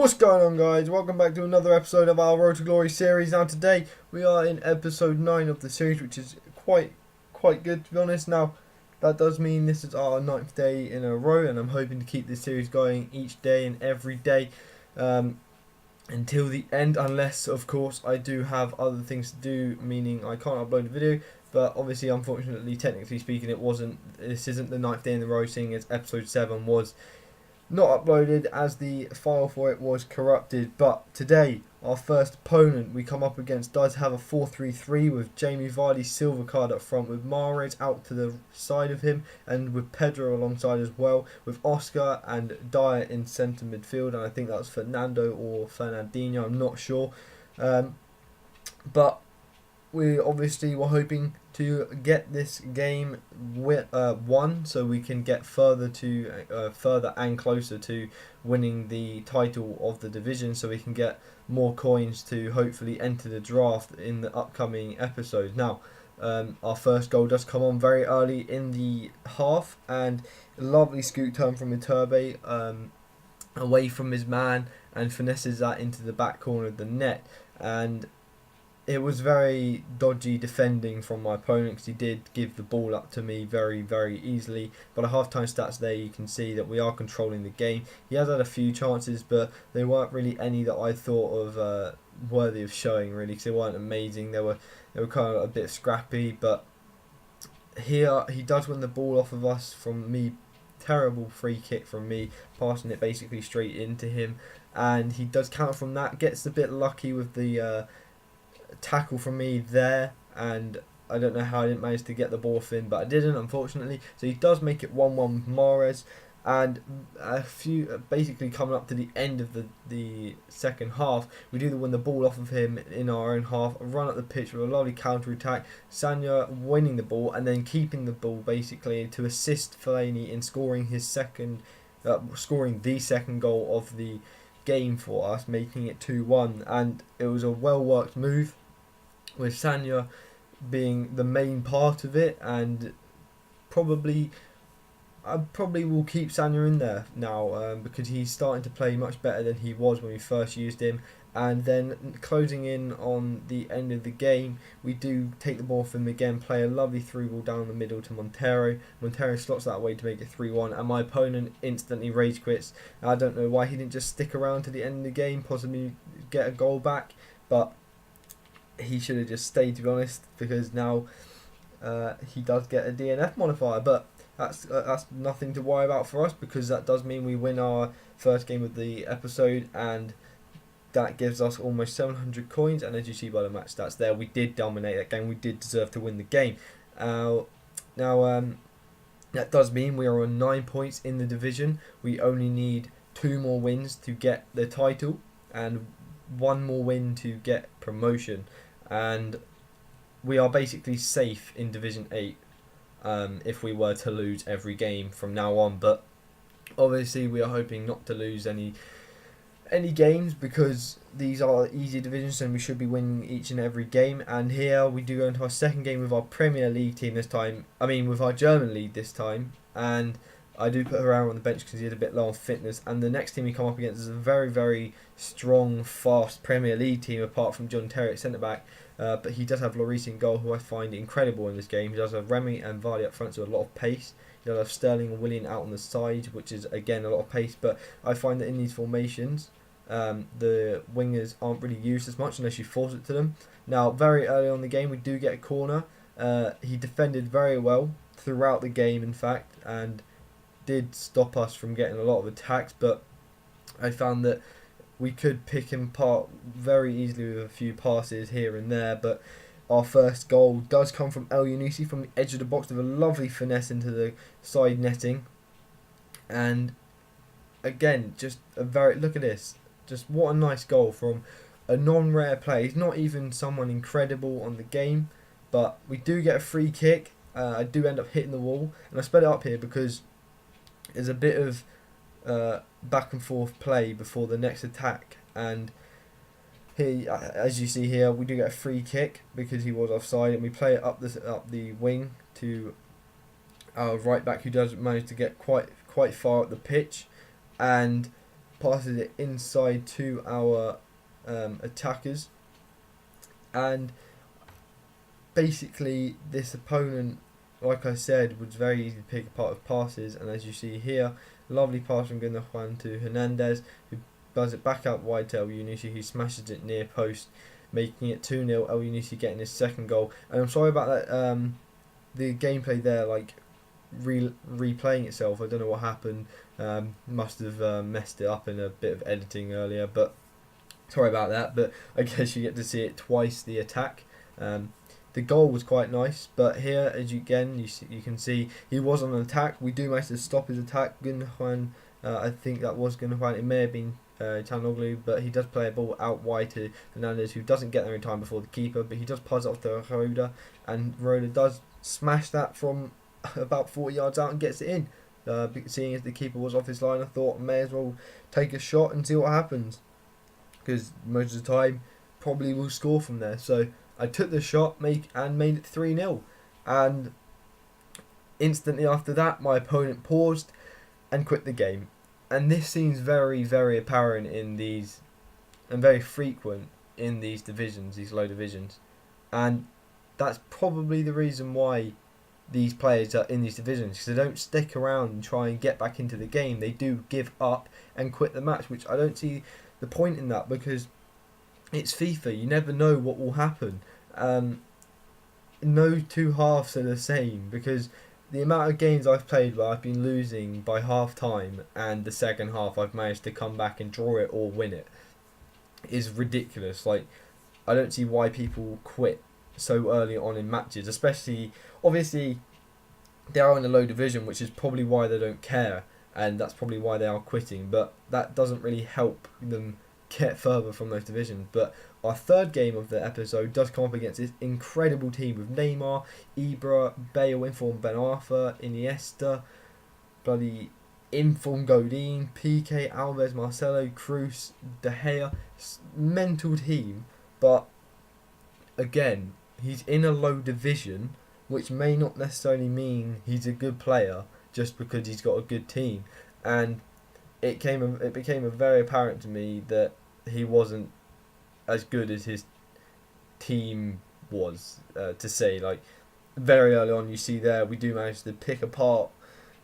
What's going on, guys? Welcome back to another episode of our Road to Glory series. Now today we are in episode 9 of the series, which is quite good, to be honest. Now that does mean this is our 9th day in a row, and I'm hoping to keep this series going each day and every day until the end, unless of course I do have other things to do, meaning I can't upload a video. But obviously, unfortunately, technically speaking, this isn't the 9th day in a row, seeing as episode 7 was not uploaded as the file for it was corrupted. But today, our first opponent we come up against does have a 4-3-3 with Jamie Vardy's silver card up front, with Mahrez out to the side of him, and with Pedro alongside as well, with Oscar and Dyer in centre midfield, and I think that was Fernando or Fernandinho, I'm not sure. But we obviously were hoping to get this game won, so we can get further and closer to winning the title of the division, so we can get more coins to hopefully enter the draft in the upcoming episodes. Now, our first goal does come on very early in the half, and a lovely scoot turn from Iturbe away from his man, and finesses that into the back corner of the net. And it was very dodgy defending from my opponent, because he did give the ball up to me very easily. But at half-time stats there, you can see that we are controlling the game. He has had a few chances, but they weren't really any that I thought of worthy of showing, really, because they weren't amazing. They were kind of a bit scrappy. But here he does win the ball off of us from me. Terrible free kick from me, passing it basically straight into him, and he does counter from that. Gets a bit lucky with the tackle from me there, and I don't know how I didn't manage to get the ball off him, but I didn't, unfortunately. So he does make it 1-1 with Mahrez, and basically coming up to the end of the second half, we do win the ball off of him in our own half, run up the pitch with a lovely counter attack, Sanya winning the ball and then keeping the ball basically to assist Fellaini in scoring the second goal of the game for us, making it 2-1. And it was a well worked move, with Sanya being the main part of it, and I probably will keep Sanya in there now, because he's starting to play much better than he was when we first used him. And then closing in on the end of the game, we do take the ball from him again, play a lovely through ball down the middle to Montero. Montero slots that way to make it 3-1, and my opponent instantly rage quits. I don't know why he didn't just stick around to the end of the game, possibly get a goal back, but he should have just stayed, to be honest, because now he does get a DNF modifier. But that's nothing to worry about for us, because that does mean we win our first game of the episode, and that gives us almost 700 coins. And as you see by the match stats there, we did dominate that game. We did deserve to win the game. Now that does mean we are on 9 points in the division. We only need 2 more wins to get the title, and 1 more win to get promotion, and we are basically safe in Division 8 if we were to lose every game from now on. But obviously we are hoping not to lose any games, because these are easy divisions and we should be winning each and every game. And here we do go into our second game with our Premier League team this time, with our German league this time, and I do put Herrera on the bench because he had a bit low on fitness. And the next team we come up against is a very strong, fast Premier League team, apart from John Terry at centre back. But he does have Lloris in goal, who I find incredible in this game. He does have Remy and Vardy up front, so a lot of pace. He does have Sterling and Willian out on the side, which is again a lot of pace. But I find that in these formations, the wingers aren't really used as much unless you force it to them. Now, very early on in the game, we do get a corner. He defended very well throughout the game, in fact, and did stop us from getting a lot of attacks. But I found that we could pick him apart very easily with a few passes here and there. But our first goal does come from El Yunusi from the edge of the box with a lovely finesse into the side netting. And again, just look at this. Just what a nice goal from a non-rare player. He's not even someone incredible on the game, but we do get a free kick. I do end up hitting the wall, and I sped it up here because there's a bit of back and forth play before the next attack. And here, as you see here, we do get a free kick because he was offside, and we play it up the wing to our right back, who does manage to get quite far up the pitch. And passes it inside to our attackers, and basically this opponent, like I said, was very easy to pick apart with passes, and as you see here, lovely pass from Gundogan to Hernandez, who does it back out wide to El Yunusi, who smashes it near post, making it 2-0, El Yunusi getting his second goal. And I'm sorry about that, the gameplay there, like replaying itself, I don't know what happened, must have messed it up in a bit of editing earlier, but sorry about that. But I guess you get to see it twice, the attack. The goal was quite nice, but here, as you can see, he was on an attack. We do manage to stop his attack. Gundogan, I think that was Gundogan. It may have been Çalhanoğlu, but he does play a ball out wide to Hernandez, who doesn't get there in time before the keeper, but he does pass it off to Roda, and Roda does smash that from about 40 yards out and gets it in. Seeing as the keeper was off his line, I thought I may as well take a shot and see what happens, because most of the time probably will score from there. So I took the shot, made it 3-0, and instantly after that my opponent paused and quit the game. And this seems very, very apparent in these, and very frequent in these divisions, these low divisions, and that's probably the reason why these players are in these divisions, because they don't stick around and try and get back into the game. They do give up and quit the match, which I don't see the point in that, because it's FIFA. You never know what will happen. No two halves are the same, because the amount of games I've played where I've been losing by half time and the second half I've managed to come back and draw it or win it is ridiculous. Like, I don't see why people quit so early on in matches, especially, obviously they are in a low division, which is probably why they don't care, and that's probably why they are quitting, but that doesn't really help them get further from those divisions. But our third game of the episode does come up against this incredible team with Neymar, Ibra, Bale, informed Ben Arthur, Iniesta, bloody informed Godin, PK, Alves, Marcelo, Cruz, De Gea. Mental team, but again, he's in a low division, which may not necessarily mean he's a good player just because he's got a good team. And it became very apparent to me that he wasn't as good as his team was, to say. Like, very early on, you see there, we do manage to pick apart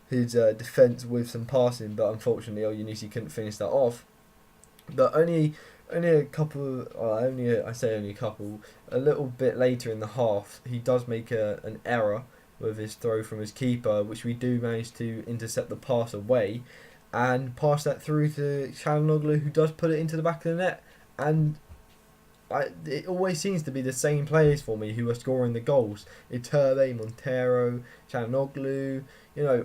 his defence with some passing, but unfortunately El Yunusi couldn't finish that off. But only a couple, a little bit later in the half, he does make an error with his throw from his keeper, which we do manage to intercept the pass away and pass that through to Çalhanoğlu, who does put it into the back of the net. And it always seems to be the same players for me who are scoring the goals. Iturbe, Montero, Çalhanoğlu,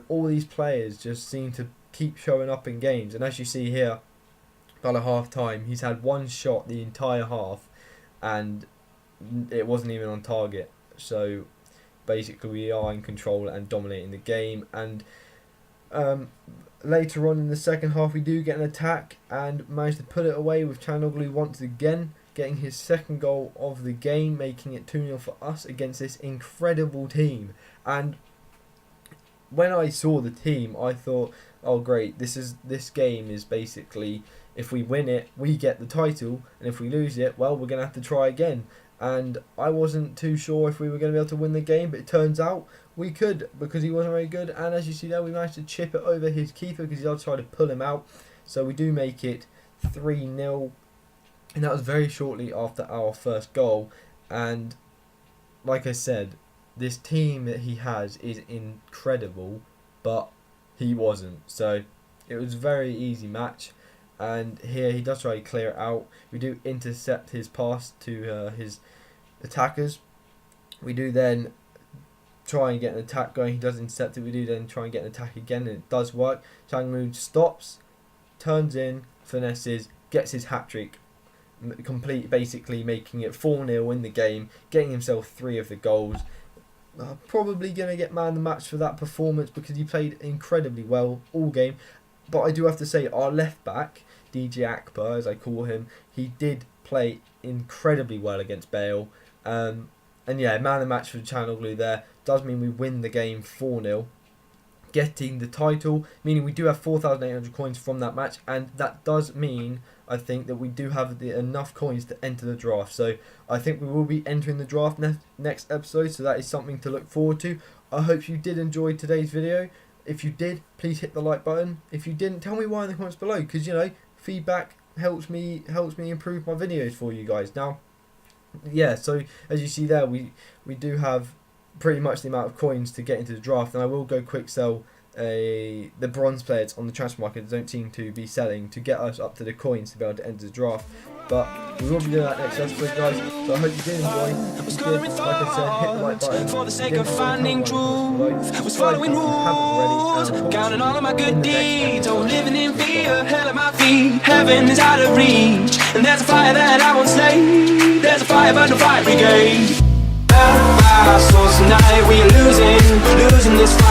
all these players just seem to keep showing up in games. And as you see here, by the half time, he's had one shot the entire half and it wasn't even on target. So basically we are in control and dominating the game. And later on in the second half, we do get an attack and manage to put it away with Çalhanoğlu once again, getting his second goal of the game, making it 2-0 for us against this incredible team. And when I saw the team, I thought, oh great, this game is basically, if we win it, we get the title, and if we lose it, well, we're going to have to try again. And I wasn't too sure if we were going to be able to win the game, but it turns out we could, because he wasn't very good. And as you see there, we managed to chip it over his keeper because he did try to pull him out. So we do make it 3-0, and that was very shortly after our first goal. And like I said, this team that he has is incredible, but he wasn't. So it was a very easy match. And here he does try to clear it out. We do intercept his pass to his attackers. We do then try and get an attack going. He does intercept it. We do then try and get an attack again, and it does work. Çalhanoğlu stops, turns in, finesses, gets his hat-trick complete, basically making it 4-0 in the game, getting himself 3 of the goals. Probably going to get man of the match for that performance because he played incredibly well all game. But I do have to say, our left back, DJ Akbar, as I call him, he did play incredibly well against Bale. And yeah, man of the match for Çalhanoğlu there. Does mean we win the game 4-0 getting the title, meaning we do have 4,800 coins from that match, and that does mean, I think, that we do have enough coins to enter the draft. So I think we will be entering the draft next episode, so that is something to look forward to. I hope you did enjoy today's video. If you did, please hit the like button. If you didn't, tell me why in the comments below, because, you know, feedback helps me improve my videos for you guys. Now, yeah, so as you see there, we do have pretty much the amount of coins to get into the draft, and I will go quick sell the bronze players on the transfer market that don't seem to be selling to get us up to the coins to be able to enter the draft. But we will be doing that next episode, guys. So I hope you did enjoy. If you did, like I said, hit the like button. For the sake of finding truth, was following rules, counting all of my good deeds, oh, living in fear, hell at my feet, heaven is out of reach, and there's a fire that I won't slay, there's a fire but no fire brigade. Our souls tonight, we are losing this fight.